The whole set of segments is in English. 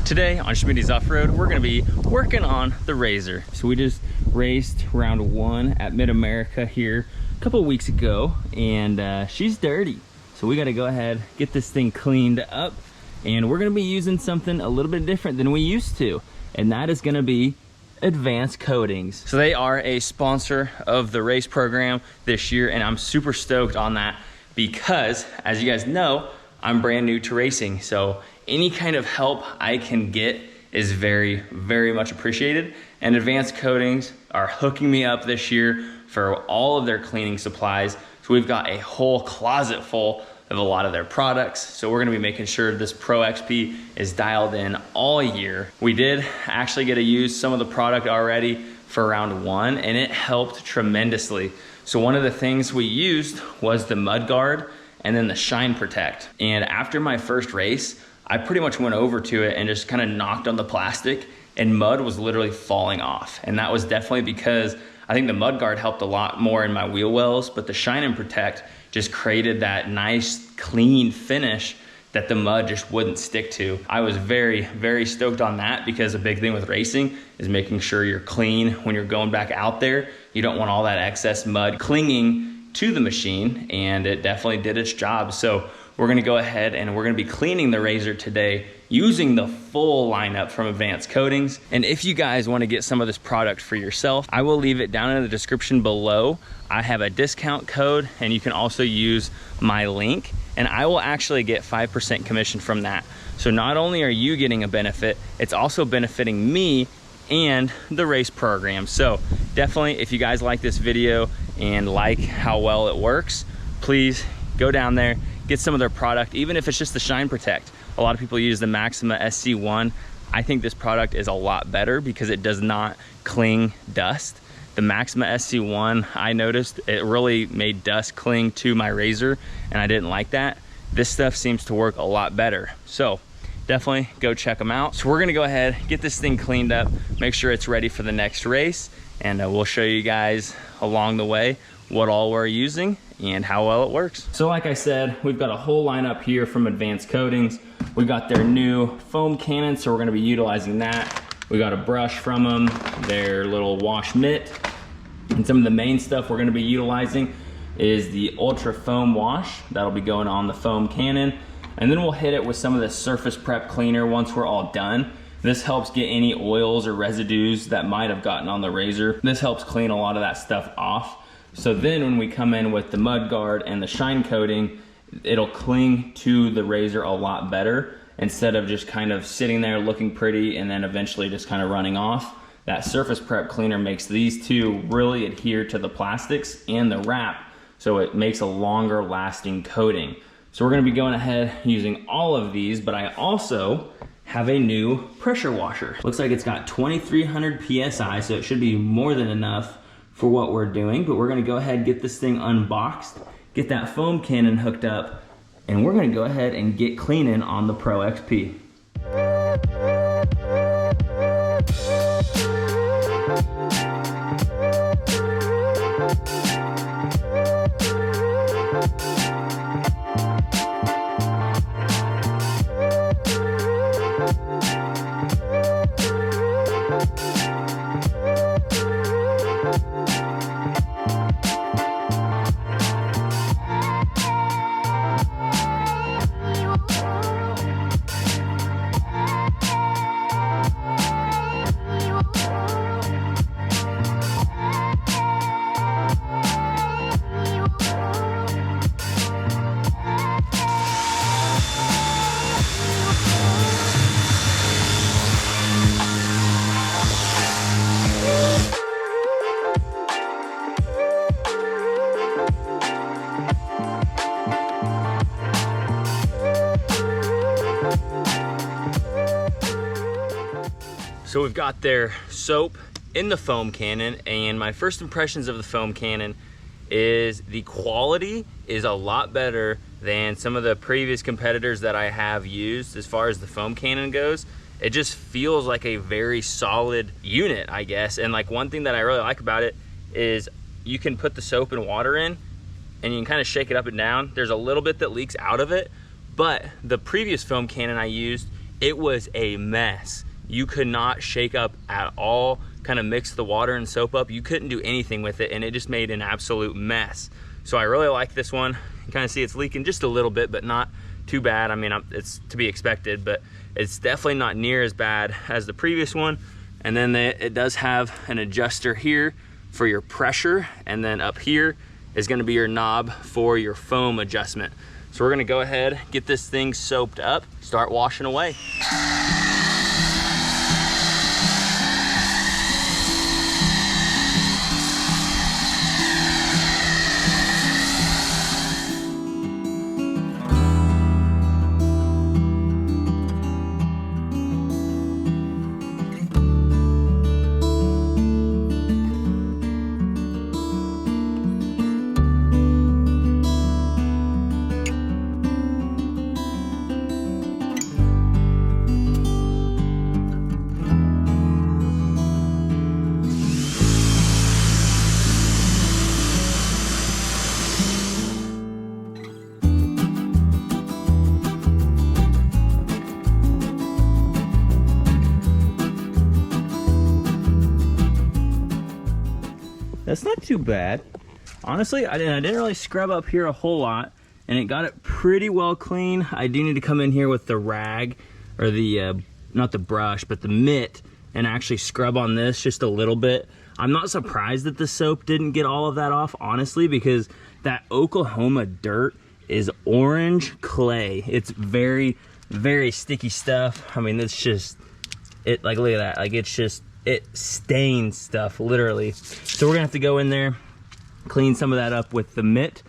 Today on Schmitty's Off-Road, we're gonna be working on the RZR. So we just raced round 1 at Mid-America here a couple of weeks ago, and she's dirty. So we gotta go ahead, get this thing cleaned up, and we're gonna be using something a little bit different than we used to, and that is gonna be Advanced Kotings. So they are a sponsor of the race program this year, and I'm super stoked on that because, as you guys know, I'm brand new to racing. So any kind of help I can get is very, very much appreciated. And Advanced Kotings are hooking me up this year for all of their cleaning supplies. So we've got a whole closet full of a lot of their products. So we're gonna be making sure this Pro XP is dialed in all year. We did actually get to use some of the product already for round 1, and it helped tremendously. So one of the things we used was the mud guard and then the shine protect. And after my first race, I pretty much went over to it and just kind of knocked on the plastic, and mud was literally falling off. And that was definitely because I think the mud guard helped a lot more in my wheel wells, but the shine and protect just created that nice clean finish that the mud just wouldn't stick to. I was very, very stoked on that because a big thing with racing is making sure you're clean when you're going back out there. You don't want all that excess mud clinging to the machine, and it definitely did its job. So we're gonna go ahead and we're gonna be cleaning the RZR today using the full lineup from Advanced Kotings. And if you guys wanna get some of this product for yourself, I will leave it down in the description below. I have a discount code, and you can also use my link, and I will actually get 5% commission from that. So not only are you getting a benefit, it's also benefiting me and the race program. So definitely, if you guys like this video and like how well it works, please go down there, get some of their product, even if it's just the shine protect. A lot of people use the Maxima SC1. I think this product is a lot better because it does not cling dust. The Maxima SC1, I noticed it really made dust cling to my RZR, and I didn't like that. This stuff seems to work a lot better. So definitely go check them out. So we're gonna go ahead, get this thing cleaned up, make sure it's ready for the next race, and we'll show you guys along the way what all we're using and how well it works. So like I said, we've got a whole lineup here from Advanced Kotings. We got their new foam cannon, so we're gonna be utilizing that. We got a brush from them, their little wash mitt, and some of the main stuff we're gonna be utilizing is the ultra foam wash. That'll be going on the foam cannon. And then we'll hit it with some of the surface prep cleaner once we're all done. This helps get any oils or residues that might have gotten on the RZR. This helps clean a lot of that stuff off. So then when we come in with the mud guard and the shine coating, it'll cling to the RZR a lot better instead of just kind of sitting there looking pretty and then eventually just kind of running off. That surface prep cleaner makes these two really adhere to the plastics and the wrap, so it makes a longer lasting coating. So we're gonna be going ahead using all of these, but I also have a new pressure washer. Looks like it's got 2300 PSI, so it should be more than enough for what we're doing, but we're gonna go ahead and get this thing unboxed, get that foam cannon hooked up, and we're gonna go ahead and get cleaning on the Pro XP. So we've got their soap in the foam cannon, and my first impressions of the foam cannon is the quality is a lot better than some of the previous competitors that I have used as far as the foam cannon goes. It just feels like a very solid unit, I guess. And like one thing that I really like about it is you can put the soap and water in and you can kind of shake it up and down. There's a little bit that leaks out of it, but the previous foam cannon I used, it was a mess. You could not shake up at all, kind of mix the water and soap up. You couldn't do anything with it, and it just made an absolute mess. So I really like this one. You kind of see it's leaking just a little bit, but not too bad. I mean, it's to be expected, but it's definitely not near as bad as the previous one. And then it does have an adjuster here for your pressure, and then up here is gonna be your knob for your foam adjustment. So we're gonna go ahead, get this thing soaped up, start washing away. That's not too bad. Honestly, I didn't really scrub up here a whole lot, and it got it pretty well clean. I do need to come in here with the rag, or the, not the brush, but the mitt, and actually scrub on this just a little bit. I'm not surprised that the soap didn't get all of that off, honestly, because that Oklahoma dirt is orange clay. It's very, very sticky stuff. I mean, it's just, like, look at that. Like, it's just, it stains stuff, literally. So we're gonna have to go in there, clean some of that up with the mitt.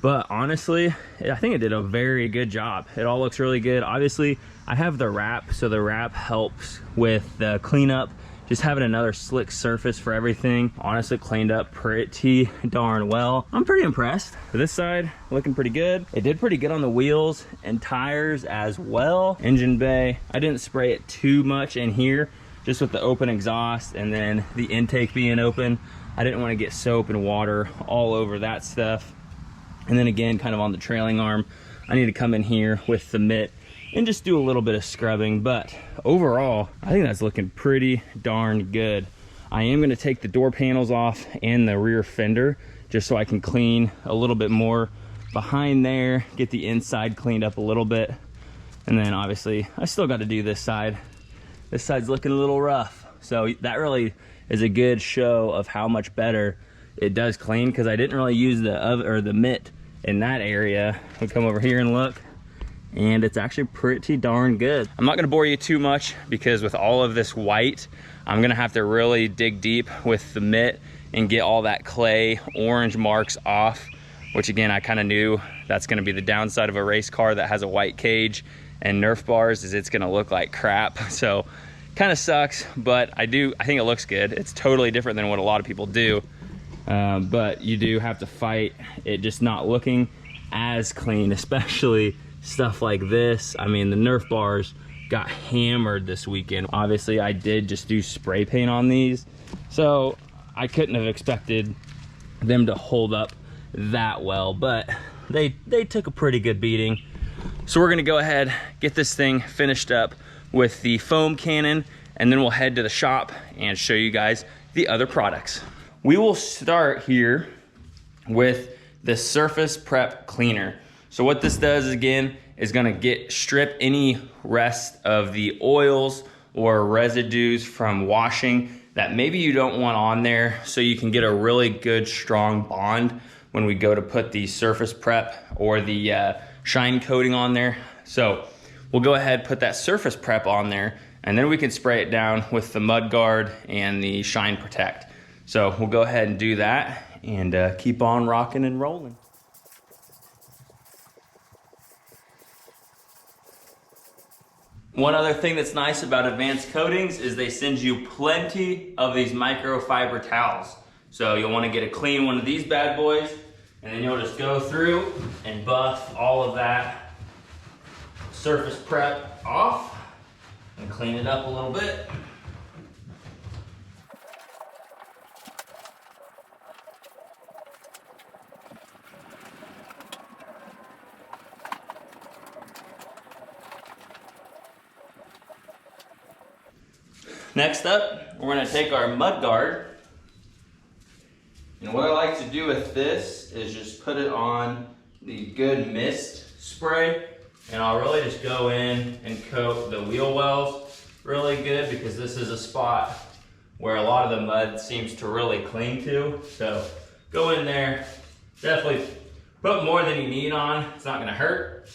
But honestly, I think it did a very good job. It all looks really good. Obviously, I have the wrap, so the wrap helps with the cleanup. Just having another slick surface for everything. Honestly, cleaned up pretty darn well. I'm pretty impressed. For this side, looking pretty good. It did pretty good on the wheels and tires as well. Engine bay, I didn't spray it too much in here, just with the open exhaust and then the intake being open. I didn't want to get soap and water all over that stuff. And then again, kind of on the trailing arm, I need to come in here with the mitt and just do a little bit of scrubbing. But overall, I think that's looking pretty darn good. I am gonna take the door panels off and the rear fender just so I can clean a little bit more behind there, get the inside cleaned up a little bit. And then obviously, I still got to do this side. This side's looking a little rough. So that really is a good show of how much better it does clean, because I didn't really use the mitt in that area. We'll come over here and look, and it's actually pretty darn good. I'm not gonna bore you too much, because with all of this white, I'm gonna have to really dig deep with the mitt and get all that clay orange marks off, which again, I kind of knew that's gonna be the downside of a race car that has a white cage and Nerf bars, is it's gonna look like crap. So kind of sucks, but I think it looks good. It's totally different than what a lot of people do. But you do have to fight it just not looking as clean, especially stuff like this. I mean, the Nerf bars got hammered this weekend. Obviously, I did just do spray paint on these, so I couldn't have expected them to hold up that well, but they took a pretty good beating. So we're gonna go ahead, get this thing finished up with the foam cannon, and then we'll head to the shop and show you guys the other products. We will start here with the surface prep cleaner. So what this does, again, is gonna strip any rest of the oils or residues from washing that maybe you don't want on there, so you can get a really good strong bond when we go to put the surface prep or the shine coating on there. So we'll go ahead, put that surface prep on there, and then we can spray it down with the mud guard and the shine protect. So we'll go ahead and do that and keep on rocking and rolling. One other thing that's nice about Advanced Kotings is they send you plenty of these microfiber towels. So you'll want to get a clean one of these bad boys, and then you'll just go through and buff all of that surface prep off and clean it up a little bit. Next up, we're gonna take our mud guard. And what I like to do with this is just put it on the good mist spray. And I'll really just go in and coat the wheel wells really good, because this is a spot where a lot of the mud seems to really cling to. So go in there, definitely put more than you need on. It's not gonna hurt.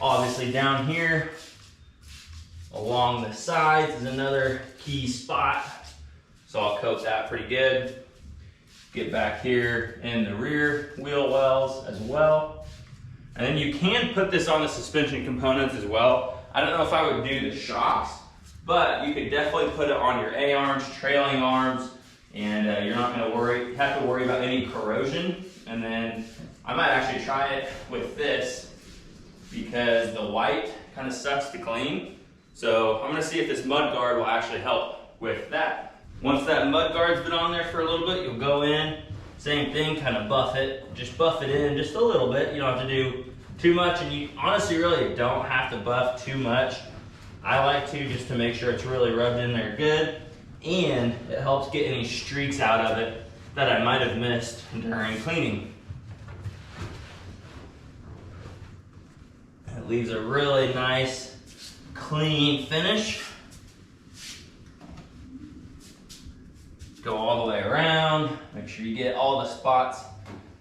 Obviously down here, along the sides is another key spot. So I'll coat that pretty good. Get back here in the rear wheel wells as well. And then you can put this on the suspension components as well. I don't know if I would do the shocks, but you could definitely put it on your A-arms, trailing arms, and you're not gonna have to worry about any corrosion. And then I might actually try it with this, because the white kind of sucks to clean. So I'm gonna see if this mud guard will actually help with that. Once that mud guard's been on there for a little bit, you'll go in, same thing, kind of buff it. Just buff it in just a little bit. You don't have to do too much, and you honestly really don't have to buff too much. I like to, just to make sure it's really rubbed in there good, and it helps get any streaks out of it that I might have missed during cleaning. It leaves a really nice, clean finish. Go all the way around, make sure you get all the spots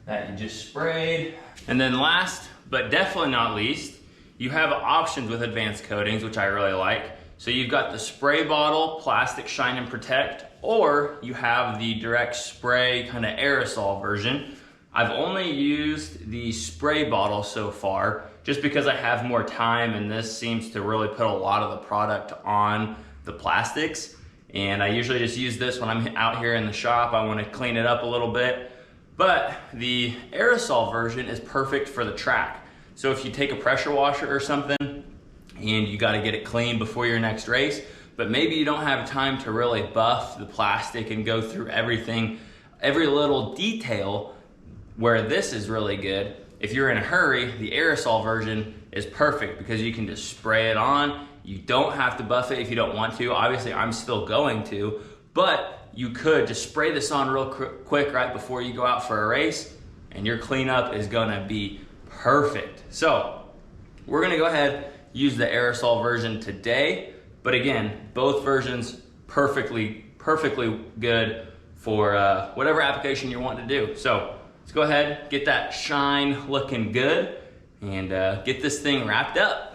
that you just sprayed. And then last, but definitely not least, you have options with Advanced Kotings, which I really like. So you've got the spray bottle, plastic shine and protect, or you have the direct spray kind of aerosol version. I've only used the spray bottle so far, just because I have more time, and this seems to really put a lot of the product on the plastics. And I usually just use this when I'm out here in the shop. I want to clean it up a little bit. But the aerosol version is perfect for the track. So if you take a pressure washer or something and you got to get it clean before your next race, but maybe you don't have time to really buff the plastic and go through everything, every little detail, where this is really good. If you're in a hurry, the aerosol version is perfect, because you can just spray it on. You don't have to buff it if you don't want to. Obviously, I'm still going to, but you could just spray this on real quick right before you go out for a race, and your cleanup is gonna be perfect. So we're gonna go ahead, use the aerosol version today, but again, both versions perfectly good for whatever application you want to do. So let's go ahead, get that shine looking good, and get this thing wrapped up.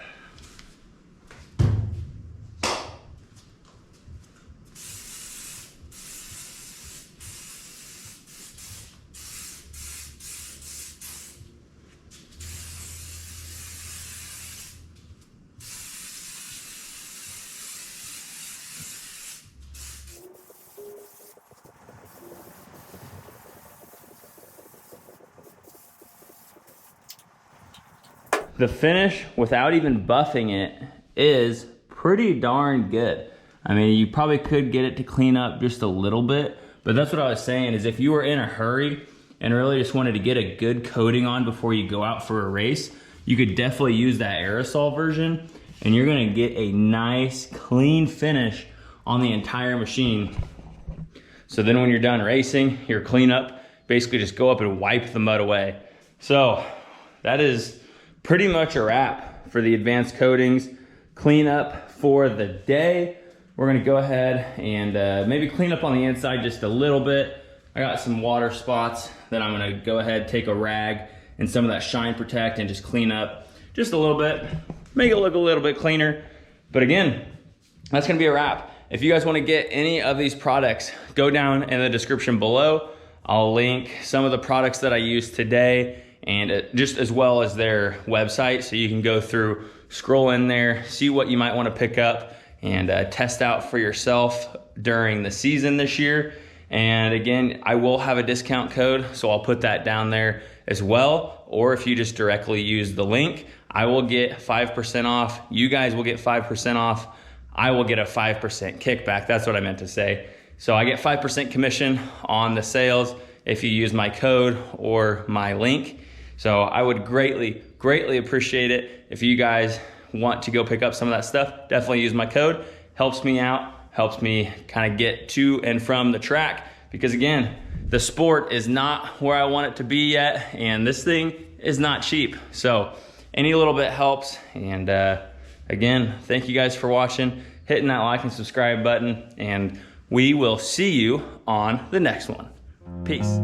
The finish, without even buffing it, is pretty darn good. I mean, you probably could get it to clean up just a little bit, but that's what I was saying, is if you were in a hurry and really just wanted to get a good coating on before you go out for a race, you could definitely use that aerosol version, and you're gonna get a nice, clean finish on the entire machine. So then when you're done racing, your cleanup, basically just go up and wipe the mud away. So that is pretty much a wrap for the Advanced Kotings cleanup for the day. We're gonna go ahead and maybe clean up on the inside just a little bit. I got some water spots that I'm gonna go ahead, take a rag and some of that shine protect and just clean up just a little bit, make it look a little bit cleaner. But again, that's gonna be a wrap. If you guys wanna get any of these products, go down in the description below. I'll link some of the products that I used today, and just as well as their website, so you can go through, scroll in there, see what you might want to pick up, and test out for yourself during the season this year. And again, I will have a discount code, so I'll put that down there as well. Or if you just directly use the link, I will get 5% off. You guys will get 5% off. I will get a 5% kickback. That's what I meant to say. So I get 5% commission on the sales if you use my code or my link. So I would greatly appreciate it if you guys want to go pick up some of that stuff. Definitely use my code. Helps me out helps me kind of get to and from the track, because again, the sport is not where I want it to be yet, and this thing is not cheap. So any little bit helps. And again, thank you guys for watching, hitting that like and subscribe button, and we will see you on the next one. Peace.